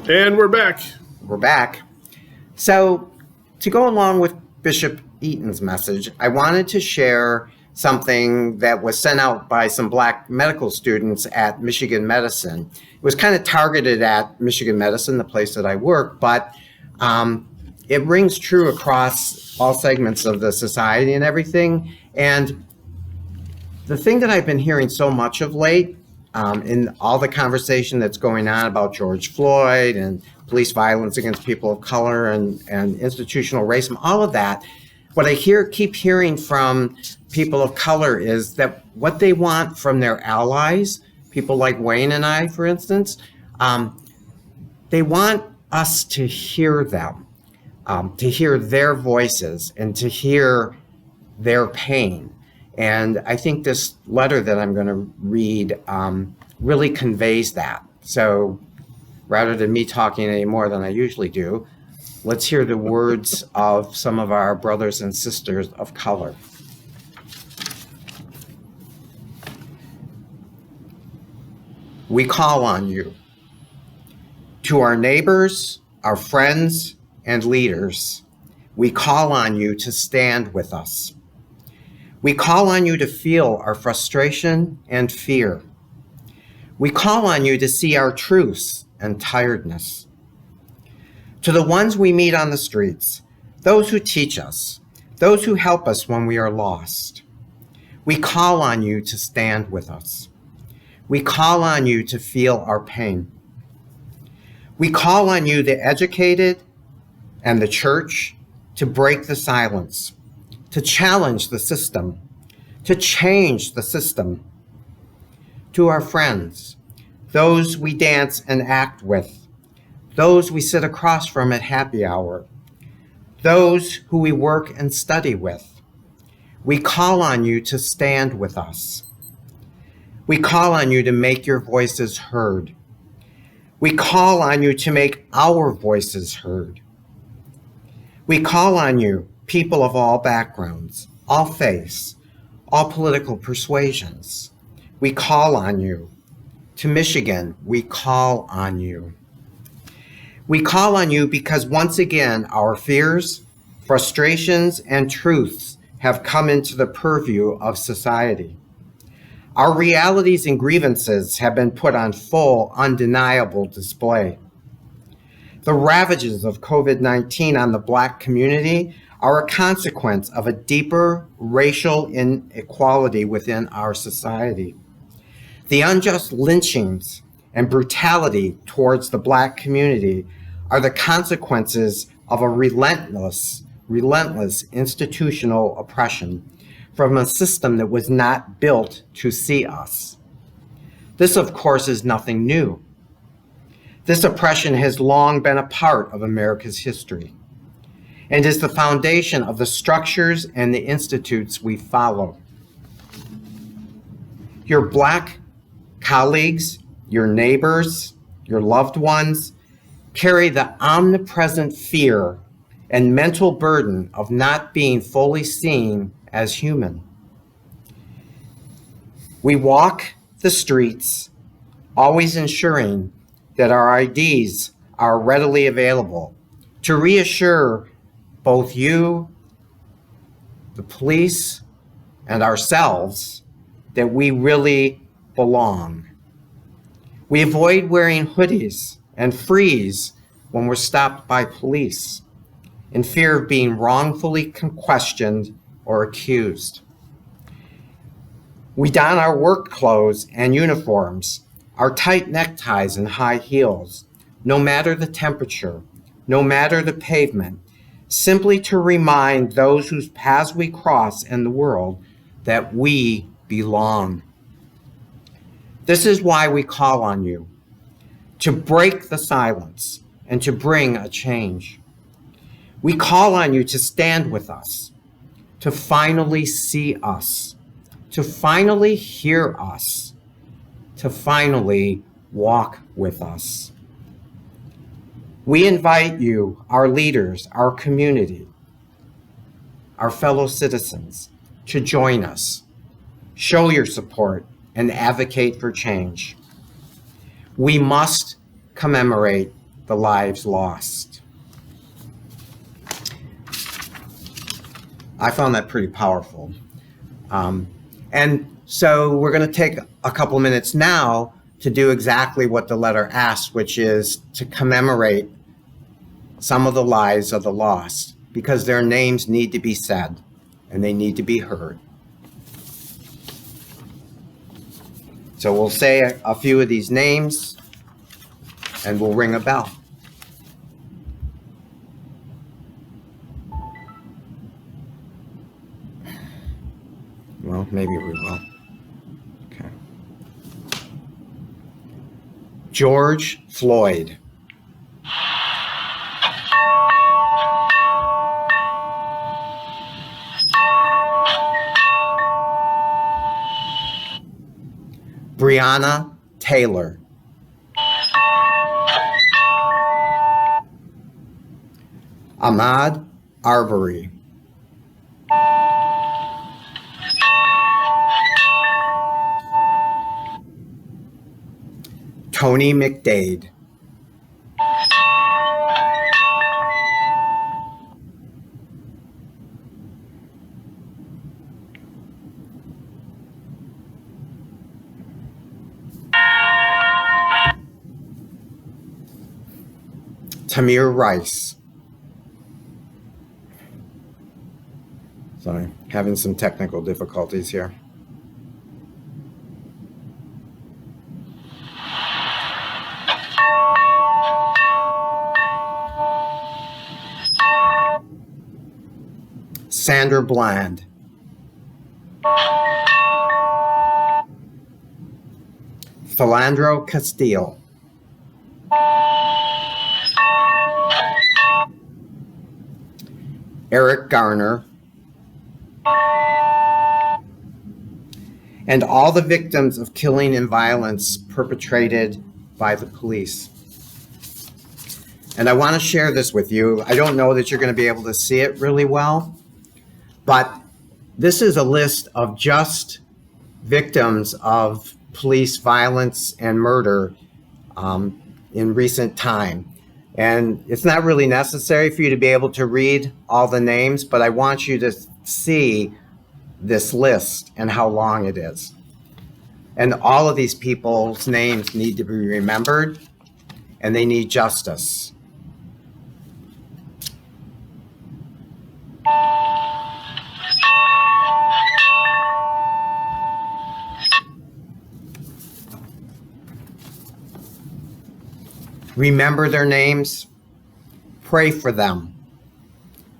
And we're back. We're back. So, to go along with Bishop Eaton's message, I wanted to share something that was sent out by some Black medical students at Michigan Medicine. It was kind of targeted at Michigan Medicine, the place that I work, but it rings true across all segments of the society and everything. And the thing that I've been hearing so much of late, in all the conversation that's going on about George Floyd and police violence against people of color and institutional racism, all of that, what I keep hearing from people of color is that what they want from their allies, people like Wayne and I, for instance, they want us to hear them, to hear their voices and to hear their pain. And I think this letter that I'm going to read really conveys that. So rather than me talking any more than I usually do, let's hear the words of some of our brothers and sisters of color. We call on you. To our neighbors, our friends, and leaders, we call on you to stand with us. We call on you to feel our frustration and fear. We call on you to see our truths and tiredness. To the ones we meet on the streets, those who teach us, those who help us when we are lost, we call on you to stand with us. We call on you to feel our pain. We call on you, the educated and the church, to break the silence, to challenge the system, to change the system. To our friends, those we dance and act with, those we sit across from at happy hour, those who we work and study with, we call on you to stand with us. We call on you to make your voices heard. We call on you to make our voices heard. We call on you, people of all backgrounds, all faiths, all political persuasions. We call on you. To Michigan, we call on you. We call on you because once again, our fears, frustrations, and truths have come into the purview of society. Our realities and grievances have been put on full, undeniable display. The ravages of COVID-19 on the Black community are a consequence of a deeper racial inequality within our society. The unjust lynchings and brutality towards the Black community are the consequences of a relentless institutional oppression from a system that was not built to see us. This, of course, is nothing new. This oppression has long been a part of America's history and is the foundation of the structures and the institutes we follow. Your Black colleagues, your neighbors, your loved ones carry the omnipresent fear and mental burden of not being fully seen as human. We walk the streets, always ensuring that our IDs are readily available to reassure both you, the police, and ourselves that we really belong. We avoid wearing hoodies and freeze when we're stopped by police in fear of being wrongfully questioned or accused. We don our work clothes and uniforms, our tight neckties and high heels, no matter the temperature, no matter the pavement, simply to remind those whose paths we cross in the world that we belong. This is why we call on you, to break the silence and to bring a change. We call on you to stand with us, to finally see us, to finally hear us, to finally walk with us. We invite you, our leaders, our community, our fellow citizens, to join us, show your support, and advocate for change. We must commemorate the lives lost. I found that pretty powerful. And so we're going to take a couple minutes now to do exactly what the letter asks, which is to commemorate some of the lives of the lost, because their names need to be said and they need to be heard. So we'll say a few of these names and we'll ring a bell. Well, maybe we will. Okay. George Floyd. Breonna Taylor. Ahmaud Arbery. Tony McDade. Tamir Rice. Sorry, having some technical difficulties here. Sandra Bland. Philandro Castile. Eric Garner. And all the victims of killing and violence perpetrated by the police. And I want to share this with you. I don't know that you're going to be able to see it really well, but this is a list of just victims of police violence and murder in recent time. And it's not really necessary for you to be able to read all the names, but I want you to see this list and how long it is. And all of these people's names need to be remembered, and they need justice. Remember their names, pray for them,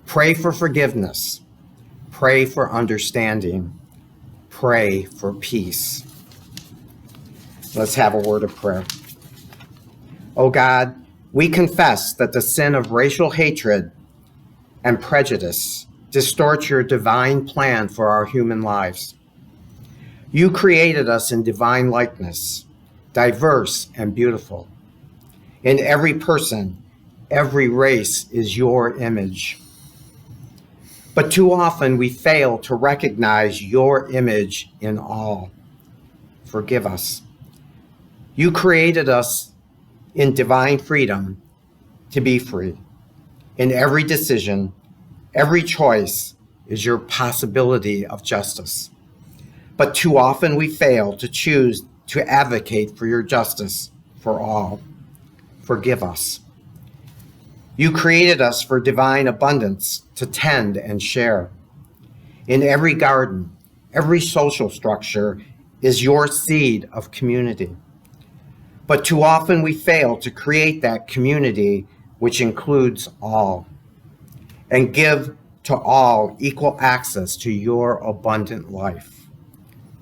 pray for forgiveness, pray for understanding, pray for peace. Let's have a word of prayer. Oh God, we confess that the sin of racial hatred and prejudice distorts your divine plan for our human lives. You created us in divine likeness, diverse and beautiful. In every person, every race is your image. But too often we fail to recognize your image in all. Forgive us. You created us in divine freedom to be free. In every decision, every choice is your possibility of justice. But too often we fail to choose to advocate for your justice for all. Forgive us. You created us for divine abundance to tend and share. In every garden, every social structure is your seed of community. But too often we fail to create that community which includes all and give to all equal access to your abundant life.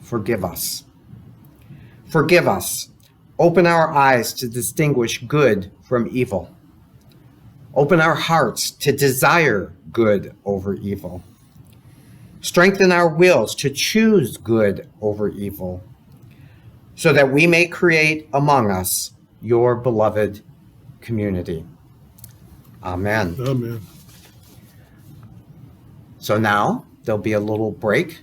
Forgive us. Forgive us. Open our eyes to distinguish good from evil. Open our hearts to desire good over evil. Strengthen our wills to choose good over evil, so that we may create among us your beloved community. Amen. Amen. So now there'll be a little break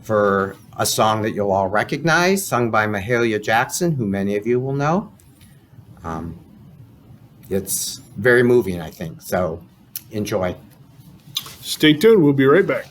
for a song that you'll all recognize, sung by Mahalia Jackson, who many of you will know. It's very moving, I think. So enjoy. Stay tuned. We'll be right back.